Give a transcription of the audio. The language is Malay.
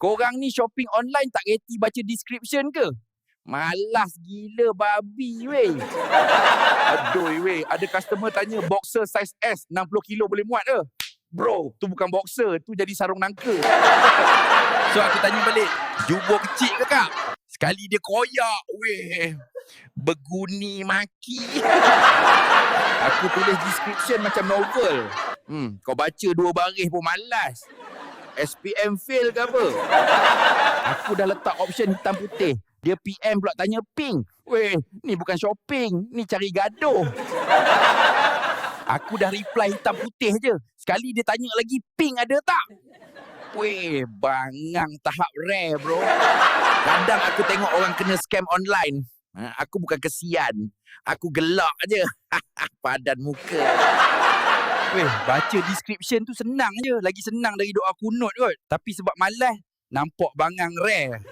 Korang ni shopping online tak reti baca description ke? Malas gila babi weh. Aduh weh, ada customer tanya boxer size S 60 kilo boleh muat ke? Bro, tu bukan boxer, tu jadi sarung nangka. So aku tanya balik, jubur kecil ke kak? Sekali dia koyak weh. Berguni maki. Aku tulis description macam novel. Kau baca 2 baris pun malas. SPM fail ke apa? Aku dah letak option hitam putih. Dia PM pula tanya pink. Weh, ni bukan shopping. Ni cari gaduh. Aku dah reply hitam putih je. Sekali dia tanya lagi pink ada tak? Weh, bangang tahap rare bro. Kadang aku tengok orang kena scam online. Aku bukan kesian. Aku gelak je. Padan muka. Weh, baca description tu senang je. Lagi senang dari doa kunut kot. Tapi sebab malas, nampak bangang rare.